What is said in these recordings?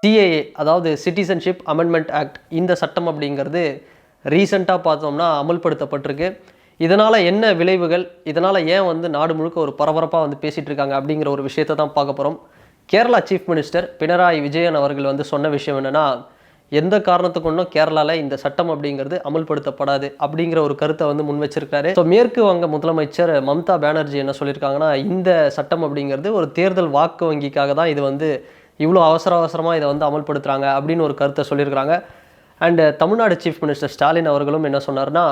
CAA அதாவது citizenship amendment act இந்த சட்டம் அப்படிங்கிறது ரீசெண்டாக பார்த்தோம்னா அமல்படுத்தப்பட்டிருக்கு. இதனால் என்ன விளைவுகள், இதனால் ஏன் வந்து நாடு முழுக்க ஒரு பரபரப்பாக வந்து பேசிகிட்டு இருக்காங்க அப்படிங்கிற ஒரு விஷயத்தை தான் பார்க்க போகிறோம். கேரளா சீஃப் மினிஸ்டர் பினராயி விஜயன் அவர்கள் வந்து சொன்ன விஷயம் என்னென்னா, எந்த காரணத்துக்கு ஒன்றும் கேரளாவில் இந்த சட்டம் அப்படிங்கிறது அமல்படுத்தப்படாது அப்படிங்கிற ஒரு கருத்தை வந்து முன் வச்சிருக்காரு. ஸோ மேற்கு வங்க முதலமைச்சர் மம்தா பானர்ஜி என்ன சொல்லியிருக்காங்கன்னா, இந்த சட்டம் அப்படிங்கிறது ஒரு தேர்தல் வாக்கு வங்கிக்காக தான் இது வந்து இவ்வளோ அவசரமாக இதை வந்து அமல்படுத்துகிறாங்க அப்படின்னு ஒரு கருத்தை சொல்லியிருக்கிறாங்க. And Tamil Nadu chief minister Stalin அவர்களும் என்ன சொன்னார்னா,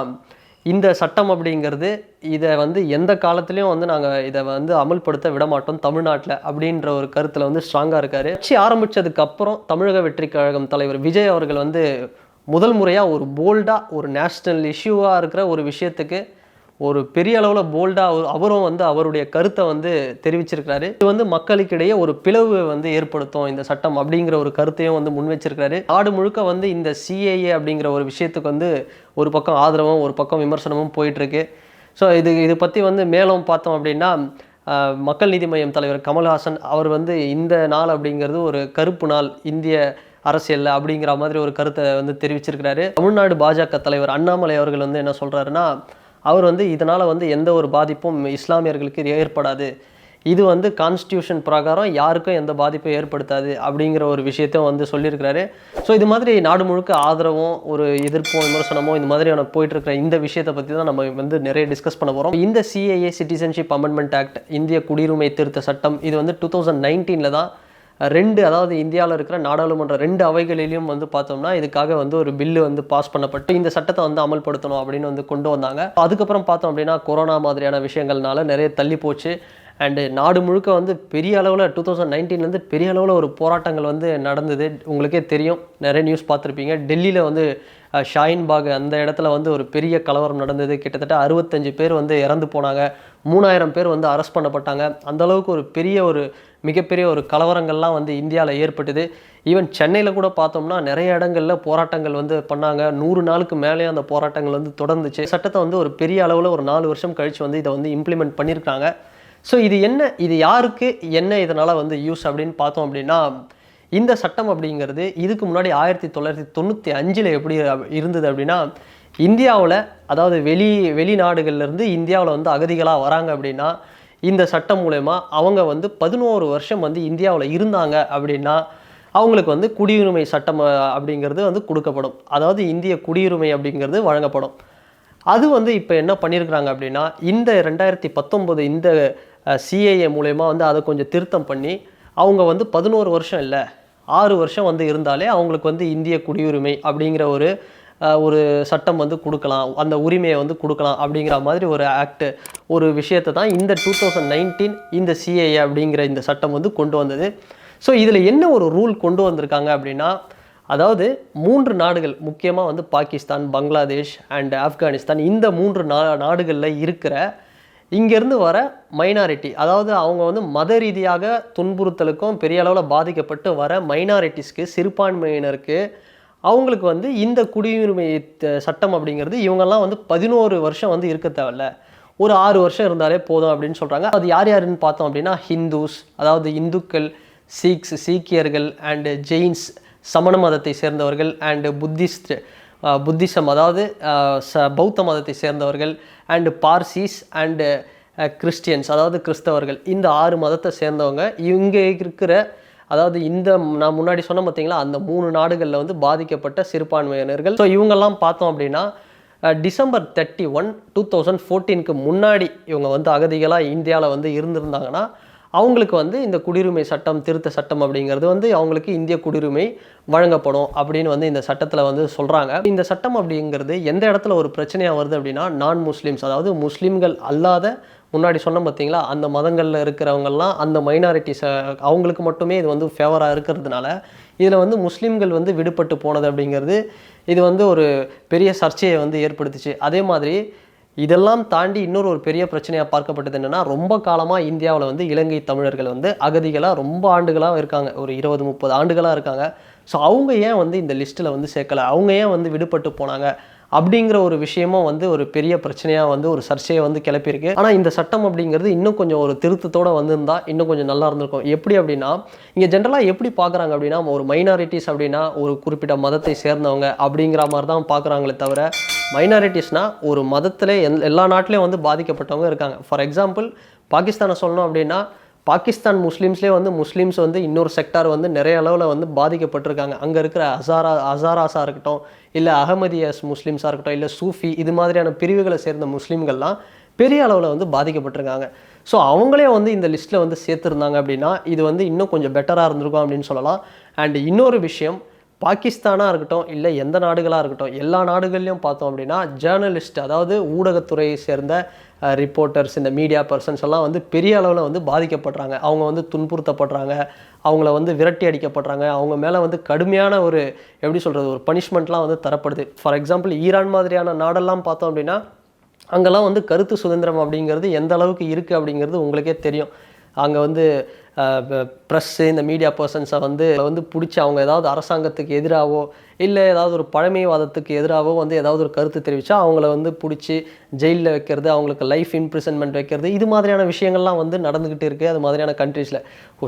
இந்த சட்டம் அப்படிங்கிறது இதை வந்து எந்த காலத்துலேயும் வந்து நாங்கள் இதை வந்து அமல்படுத்த விட மாட்டோம் தமிழ்நாட்டில் அப்படின்ற ஒரு கருத்தில் வந்து ஸ்ட்ராங்காக இருக்கார். கட்சி ஆரம்பித்ததுக்கப்புறம் தமிழக வெற்றி கழகம் தலைவர் விஜய் அவர்கள் வந்து முதல் முறையாக ஒரு போல்டாக ஒரு நேஷ்னல் இஷ்யூவாக இருக்கிற ஒரு விஷயத்துக்கு ஒரு பெரிய அளவில் போல்டாக அவரும் வந்து அவருடைய கருத்தை வந்து தெரிவிச்சிருக்கிறாரு. இது வந்து மக்களுக்கிடையே ஒரு பிளவு வந்து ஏற்படுத்தும் இந்த சட்டம் அப்படிங்கிற ஒரு கருத்தையும் வந்து முன் வச்சிருக்கிறாரு. நாடு முழுக்க வந்து இந்த சிஏஏ அப்படிங்கிற ஒரு விஷயத்துக்கு வந்து ஒரு பக்கம் ஆதரவும் ஒரு பக்கம் விமர்சனமும் போயிட்டுருக்கு. ஸோ இது பற்றி வந்து மேலும் பார்த்தோம் அப்படின்னா, மக்கள் நீதி மய்யம் தலைவர் கமல்ஹாசன் அவர் வந்து இந்த நாள் அப்படிங்கிறது ஒரு கருப்பு நாள் இந்திய அரசியல் அப்படிங்கிற மாதிரி ஒரு கருத்தை வந்து தெரிவிச்சிருக்கிறாரு. தமிழ்நாடு பாஜக தலைவர் அண்ணாமலை அவர்கள் வந்து என்ன சொல்கிறாருன்னா, அவர் வந்து இதனால் வந்து எந்த ஒரு பாதிப்பும் இஸ்லாமியர்களுக்கு ஏற்படாது, இது வந்து கான்ஸ்டியூஷன் பிரகாரம் யாருக்கும் எந்த பாதிப்பும் ஏற்படுத்தாது அப்படிங்கிற ஒரு விஷயத்தையும் வந்து சொல்லியிருக்கிறாரு. ஸோ இது மாதிரி நாடு முழுக்க ஆதரவும் ஒரு எதிர்ப்பும் விமர்சனமும் இந்த மாதிரியான போயிட்டுருக்கிற இந்த விஷயத்தை பற்றி தான் நம்ம வந்து நிறைய டிஸ்கஸ் பண்ண போகிறோம். இந்த சிஏஏ சிட்டிசன்ஷிப் அமெண்ட்மெண்ட் ஆக்ட் இந்திய குடியுரிமை திருத்த சட்டம் இது வந்து 2019 தான் அதாவது இந்தியாவில் இருக்கிற நாடாளுமன்ற 2 அவைகளிலும் வந்து பார்த்தோம்னா இதுக்காக வந்து ஒரு பில்லு வந்து பாஸ் பண்ணப்பட்டு இந்த சட்டத்தை வந்து அமல்படுத்தணும் அப்படின்னு வந்து கொண்டு வந்தாங்க. அதுக்கப்புறம் பார்த்தோம் அப்படின்னா கொரோனா மாதிரியான விஷயங்கள்னால நிறைய தள்ளி போச்சு. அண்டு நாடு முழுக்க வந்து பெரிய அளவில் 2019 பெரிய அளவில் ஒரு போராட்டங்கள் வந்து நடந்தது. உங்களுக்கே தெரியும், நிறைய நியூஸ் பார்த்துருப்பீங்க. டெல்லியில் வந்து ஷாஹின்பாக் அந்த இடத்துல வந்து ஒரு பெரிய கலவரம் நடந்தது. கிட்டத்தட்ட 65 பேர் வந்து இறந்து போனாங்க, 3000 பேர் வந்து அரெஸ்ட் பண்ணப்பட்டாங்க. அந்தளவுக்கு ஒரு மிகப்பெரிய ஒரு கலவரங்கள்லாம் வந்து இந்தியாவில் ஏற்பட்டது. ஈவன் சென்னையில் கூட பார்த்தோம்னா நிறைய இடங்களில் போராட்டங்கள் வந்து பண்ணாங்க. 100 நாளுக்கு மேலே அந்த போராட்டங்கள் வந்து தொடர்ந்துச்சு. சட்டத்தை வந்து ஒரு பெரிய அளவில் ஒரு 4 வருஷம் கழித்து வந்து இதை வந்து இம்ப்ளிமெண்ட் பண்ணியிருக்காங்க. ஸோ இது யாருக்கு என்ன இதனால் வந்து யூஸ் அப்படின்னு பார்த்தோம் அப்படின்னா, இந்த சட்டம் அப்படிங்கிறது இதுக்கு முன்னாடி 1995 எப்படி இருந்தது அப்படின்னா, இந்தியாவில் அதாவது வெளிநாடுகள்லேருந்து இந்தியாவில் வந்து அகதிகளாக வராங்க அப்படின்னா இந்த சட்டம் மூலமா அவங்க வந்து 11 வருஷம் வந்து இந்தியாவில் இருந்தாங்க அப்படின்னா அவங்களுக்கு வந்து குடியுரிமை சட்டம் அப்படிங்கிறது வந்து கொடுக்கப்படும். அதாவது இந்திய குடியுரிமை அப்படிங்கிறது வழங்கப்படும். அது வந்து இப்போ என்ன பண்ணியிருக்கிறாங்க அப்படின்னா, இந்த 2019 இந்த சிஏஏ மூலமா வந்து அதை கொஞ்சம் திருத்தம் பண்ணி அவங்க வந்து 11 வருஷம் இல்லை 6 வருஷம் வந்து இருந்தாலே அவங்களுக்கு வந்து இந்திய குடியுரிமை அப்படிங்கிற ஒரு சட்டம் வந்து கொடுக்கலாம், அந்த உரிமையை வந்து கொடுக்கலாம் அப்படிங்கிற மாதிரி ஒரு ஆக்ட் ஒரு விஷயத்தை தான் இந்த 2019 இந்த சிஏஏ அப்படிங்கிற இந்த சட்டம் வந்து கொண்டு வந்தது. ஸோ இதில் என்ன ஒரு ரூல் கொண்டு வந்திருக்காங்க அப்படின்னா, அதாவது 3 நாடுகள் முக்கியமாக வந்து பாகிஸ்தான், பங்களாதேஷ் அண்ட் ஆப்கானிஸ்தான் இந்த 3 நாடுகளில் இருக்கிற இங்கேருந்து வர மைனாரிட்டி, அதாவது அவங்க வந்து மத ரீதியாக துன்புறுத்தலுக்கும் பெரிய அளவில் பாதிக்கப்பட்டு வர மைனாரிட்டிஸ்க்கு, சிறுபான்மையினருக்கு அவங்களுக்கு வந்து இந்த குடியுரிமை சட்டம் அப்படிங்கிறது இவங்கெல்லாம் வந்து 11 வருஷம் வந்து இருக்க தேவையில்ல, ஒரு 6 வருஷம் இருந்தாலே போதும் அப்படின்னு சொல்கிறாங்க. அது யார் யாருன்னு பார்த்தோம் அப்படின்னா, ஹிந்துஸ் அதாவது இந்துக்கள், சீக்கியர்கள் அண்டு ஜெயின்ஸ் சமண மதத்தை சேர்ந்தவர்கள் அண்டு புத்திசம் அதாவது பௌத்த மதத்தை சேர்ந்தவர்கள் அண்டு பார்சிஸ் அண்டு கிறிஸ்டியன்ஸ் அதாவது கிறிஸ்தவர்கள், இந்த 6 மதத்தை சேர்ந்தவங்க இங்கே இருக்கிற அதாவது நான் முன்னாடி சொன்ன பார்த்தீங்களா அந்த 3 நாடுகளில் வந்து பாதிக்கப்பட்ட சிறுபான்மையினர்கள். ஸோ இவங்கெல்லாம் பார்த்தோம் அப்படின்னா டிசம்பர் 31, 2014 முன்னாடி இவங்க வந்து அகதிகளாக இந்தியாவில் வந்து இருந்திருந்தாங்கன்னா அவங்களுக்கு வந்து இந்த குடியுரிமை சட்டம் திருத்த சட்டம் அப்படிங்கிறது வந்து அவங்களுக்கு இந்திய குடியுரிமை வழங்கப்படும் அப்படின்னு வந்து இந்த சட்டத்தில் வந்து சொல்கிறாங்க. இந்த சட்டம் அப்படிங்கிறது எந்த இடத்துல ஒரு பிரச்சனையாக வருது அப்படின்னா, நான் முஸ்லீம்ஸ் அதாவது முஸ்லீம்கள் அல்லாத முன்னாடி சொன்ன பார்த்தீங்களா அந்த மதங்களில் இருக்கிறவங்கெல்லாம் அந்த மைனாரிட்டிஸை அவங்களுக்கு மட்டுமே இது வந்து ஃபேவராக இருக்கிறதுனால இதில் வந்து முஸ்லீம்கள் வந்து விடுபட்டு போனது அப்படிங்கிறது இது வந்து ஒரு பெரிய சர்ச்சையை வந்து ஏற்படுத்துச்சு. அதே மாதிரி இதெல்லாம் தாண்டி ஒரு பெரிய பிரச்சனையாக பார்க்கப்பட்டது என்னென்னா, ரொம்ப காலமாக இந்தியாவில் வந்து இலங்கை தமிழர்கள் வந்து அகதிகளாக ரொம்ப ஆண்டுகளாக இருக்காங்க, ஒரு 20-30 ஆண்டுகளாக இருக்காங்க. ஸோ அவங்க ஏன் வந்து இந்த லிஸ்ட்டில் வந்து சேர்க்கலை, அவங்க ஏன் வந்து விடுபட்டு போனாங்க அப்படிங்கிற ஒரு விஷயமும் வந்து ஒரு பெரிய பிரச்சனையாக வந்து ஒரு சர்ச்சையை வந்து கிளப்பியிருக்கு. ஆனால் இந்த சட்டம் அப்படிங்கிறது இன்னும் கொஞ்சம் ஒரு திருத்தத்தோடு வந்திருந்தால் இன்னும் கொஞ்சம் நல்லா இருந்திருக்கும். எப்படி அப்படின்னா, இங்கே ஜென்ரலாக எப்படி பார்க்குறாங்க அப்படின்னா, ஒரு மைனாரிட்டிஸ் அப்படின்னா ஒரு குறிப்பிட்ட மதத்தை சேர்ந்தவங்க அப்படிங்கிற மாதிரி தான் பார்க்குறாங்களே தவிர, மைனாரிட்டிஸ்னால் ஒரு மதத்தில் எல்லா நாட்டிலையும் வந்து பாதிக்கப்பட்டவங்க இருக்காங்க. ஃபார் எக்ஸாம்பிள் பாகிஸ்தானை சொல்லணும் அப்படின்னா, பாகிஸ்தான் முஸ்லீம்ஸ்லேயே வந்து முஸ்லீம்ஸ் வந்து இன்னொரு செக்டார் வந்து நிறைய அளவில் வந்து பாதிக்கப்பட்டிருக்காங்க. அங்கே இருக்கிற அசாராஸாக இருக்கட்டும், இல்லை அகமதியஸ் முஸ்லீம்ஸாக இருக்கட்டும், இல்லை சூஃபி இது மாதிரியான பிரிவுகளை சேர்ந்த முஸ்லீம்கள்லாம் பெரிய அளவில் வந்து பாதிக்கப்பட்டிருக்காங்க. ஸோ அவங்களே வந்து இந்த லிஸ்ட்டில் வந்து சேர்த்துருந்தாங்க அப்படின்னா இது வந்து இன்னும் கொஞ்சம் பெட்டராக இருந்திருக்கும் அப்படின்னு சொல்லலாம். அண்ட் இன்னொரு விஷயம், பாகிஸ்தானாக இருக்கட்டும், இல்லை எந்த நாடுகளாக இருக்கட்டும், எல்லா நாடுகள்லையும் பார்த்தோம் அப்படின்னா ஜேர்னலிஸ்ட், அதாவது ஊடகத்துறையை சேர்ந்த ரிப்போர்ட்டர்ஸ், இந்த மீடியா பர்சன்ஸ் எல்லாம் வந்து பெரிய அளவில் வந்து பாதிக்கப்படுறாங்க. அவங்க வந்து துன்புறுத்தப்படுறாங்க, அவங்கள வந்து விரட்டி அடிக்கப்படுறாங்க, அவங்க மேலே வந்து கடுமையான ஒரு எப்படி சொல்கிறது ஒரு பனிஷ்மெண்ட்லாம் வந்து தரப்படுது. ஃபார் எக்ஸாம்பிள் ஈரான் மாதிரியான நாடெல்லாம் பார்த்தோம் அப்படின்னா அங்கெல்லாம் வந்து கருத்து சுதந்திரம் அப்படிங்கிறது எந்த அளவுக்கு இருக்குது அப்படிங்கிறது உங்களுக்கே தெரியும். அங்கே வந்து ப்ரெஸ்ஸு, இந்த மீடியா பர்சன்ஸை வந்து பிடிச்சி அவங்க ஏதாவது அரசாங்கத்துக்கு எதிராகவோ இல்லை ஏதாவது ஒரு பழமைவாதத்துக்கு எதிராகவோ வந்து ஏதாவது ஒரு கருத்து தெரிவித்தா அவங்கள வந்து பிடிச்சி ஜெயிலில் வைக்கிறது, அவங்களுக்கு லைஃப் இம்ப்ரிசன்மெண்ட் வைக்கிறது, இது மாதிரியான விஷயங்கள்லாம் வந்து நடந்துக்கிட்டு இருக்குது அது மாதிரியான கண்ட்ரீஸில்.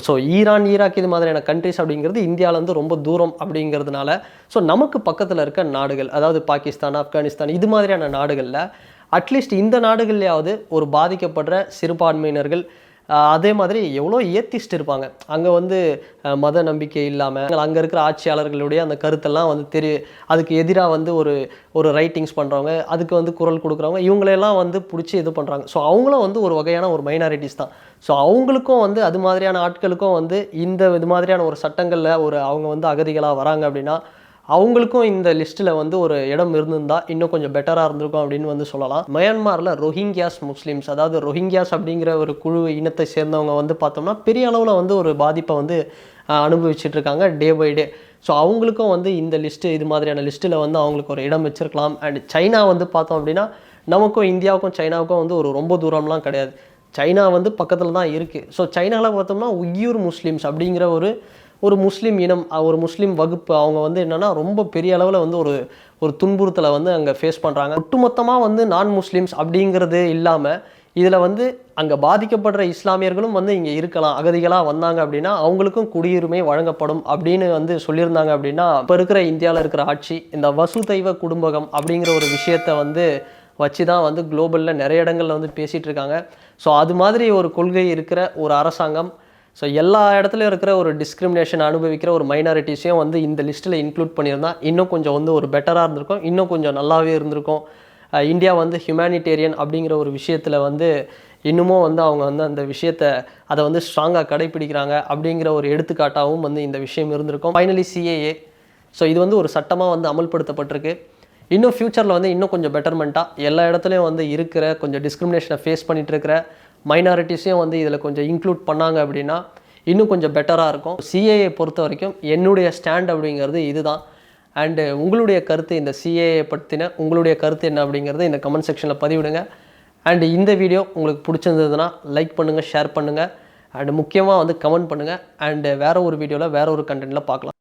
ஸோ ஈரான், ஈராக் இது மாதிரியான கண்ட்ரிஸ் அப்படிங்கிறது இந்தியாவிலேருந்து ரொம்ப தூரம் அப்படிங்கிறதுனால ஸோ நமக்கு பக்கத்தில் இருக்க நாடுகள், அதாவது பாகிஸ்தான், ஆப்கானிஸ்தான் இது மாதிரியான நாடுகளில் அட்லீஸ்ட் இந்த நாடுகள்லையாவது ஒரு பாதிக்கப்படுற சிறுபான்மையினர்கள், அதே மாதிரி எவ்வளோ ஏத்திஸ்ட் இருப்பாங்க அங்கே வந்து மத நம்பிக்கை இல்லாமல் அங்கே இருக்கிற ஆட்சியாளர்களுடைய அந்த கருத்தெல்லாம் வந்து அதுக்கு எதிராக வந்து ஒரு ரைட்டிங்ஸ் பண்ணுறவங்க, அதுக்கு வந்து குரல் கொடுக்குறவங்க, இவங்களெல்லாம் வந்து பிடிச்சி இது பண்ணுறாங்க. ஸோ அவங்களும் வந்து ஒரு வகையான ஒரு மைனாரிட்டிஸ் தான். ஸோ அவங்களுக்கும் வந்து அது மாதிரியான ஆட்களுக்கும் வந்து இது மாதிரியான ஒரு சட்டங்களில் அவங்க வந்து அகதிகளாக வராங்க அப்படின்னா அவங்களுக்கும் இந்த லிஸ்ட்டில் வந்து ஒரு இடம் இருந்திருந்தால் இன்னும் கொஞ்சம் பெட்டராக இருந்திருக்கும் அப்படின்னு வந்து சொல்லலாம். மயன்மாரில் ரோஹிங்கியாஸ் முஸ்லீம்ஸ், அதாவது ரோஹிங்கியாஸ் அப்படிங்கிற ஒரு குழு இனத்தை சேர்ந்தவங்க வந்து பார்த்தோம்னா பெரிய அளவில் வந்து ஒரு பாதிப்பை வந்து அனுபவிச்சுட்ருக்காங்க டே பை டே. ஸோ அவங்களுக்கும் வந்து இந்த லிஸ்ட்டு இது மாதிரியான லிஸ்ட்டில் வந்து அவங்களுக்கு ஒரு இடம் வச்சுருக்கலாம். அண்ட் சைனா வந்து பார்த்தோம் அப்படின்னா நமக்கும் இந்தியாவுக்கும் சைனாவுக்கும் வந்து ரொம்ப தூரம்லாம் கிடையாது. சைனா வந்து பக்கத்தில் தான் இருக்குது. ஸோ சைனாவில் பார்த்தோம்னா உய்யூர் முஸ்லீம்ஸ் அப்படிங்கிற ஒரு முஸ்லீம் இனம், ஒரு முஸ்லீம் வகுப்பு, அவங்க வந்து என்னென்னா ரொம்ப பெரிய அளவில் வந்து ஒரு துன்புறுத்தலை வந்து அங்கே ஃபேஸ் பண்ணுறாங்க. ஒட்டுமொத்தமாக வந்து நான் முஸ்லீம்ஸ் அப்படிங்கிறது இல்லாமல் இதில் வந்து அங்கே பாதிக்கப்படுற இஸ்லாமியர்களும் வந்து இங்கே இருக்கலாம், அகதிகளாக வந்தாங்க அப்படின்னா அவங்களுக்கும் குடியுரிமை வழங்கப்படும் அப்படின்னு வந்து சொல்லியிருந்தாங்க. அப்படின்னா இப்போ இருக்கிற இந்தியாவில் இருக்கிற ஆட்சி இந்த வசுதைவ குடும்பகம் அப்படிங்கிற ஒரு விஷயத்தை வந்து வச்சு தான் வந்து குளோபலில் நிறைய இடங்களில் வந்து பேசிகிட்டு இருக்காங்க. ஸோ அது மாதிரி ஒரு கொள்கை இருக்கிற ஒரு அரசாங்கம், ஸோ எல்லா இடத்துலையும் இருக்கிற ஒரு டிஸ்கிரிமினேஷன் அனுபவிக்கிற ஒரு மைனாரிட்டிஸையும் வந்து இந்த லிஸ்ட்டில் இன்க்ளூட் பண்ணியிருந்தா இன்னும் கொஞ்சம் வந்து ஒரு பெட்டராக இருந்திருக்கும், இன்னும் கொஞ்சம் நல்லாவே இருந்திருக்கும். இந்தியா வந்து ஹியூமனிடேரியன் அப்படிங்கிற ஒரு விஷயத்தில் வந்து இன்னமும் வந்து அவங்க வந்து அந்த விஷயத்தை அதை வந்து ஸ்ட்ராங்காக கடைப்பிடிக்கிறாங்க அப்படிங்கிற ஒரு எடுத்துக்காட்டாகவும் வந்து இந்த விஷயம் இருந்திருக்கும். ஃபைனலி சிஏஏ, ஸோ இது வந்து ஒரு சட்டமாக வந்து அமல்படுத்தப்பட்டிருக்கு. இன்னும் ஃப்யூச்சரில் வந்து இன்னும் கொஞ்சம் பெட்டர்மெண்ட்டாக எல்லா இடத்துலையும் வந்து இருக்கிற கொஞ்சம் டிஸ்கிரிமினேஷனை ஃபேஸ் பண்ணிகிட்டு இருக்கிற மைனாரிட்டிஸையும் வந்து இதில் கொஞ்சம் இன்க்ளூட் பண்ணாங்க அப்படின்னா இன்னும் கொஞ்சம் பெட்டராக இருக்கும். சிஏஏ பொறுத்த வரைக்கும் என்னுடைய ஸ்டாண்ட் அப்படிங்கிறது இதுதான். அண்டு உங்களுடைய கருத்து, இந்த சிஏஏ பற்றின உங்களுடைய கருத்து என்ன அப்படிங்கிறது இந்த கமெண்ட் செக்ஷனில் பதிவிடுங்க. அண்டு இந்த வீடியோ உங்களுக்கு பிடிச்சிருந்ததுன்னா லைக் பண்ணுங்கள், ஷேர் பண்ணுங்கள், அண்டு முக்கியமாக வந்து கமெண்ட் பண்ணுங்கள். அண்டு வேறு ஒரு வீடியோவில் வேறு ஒரு கண்டென்ட்டில் பார்க்கலாம்.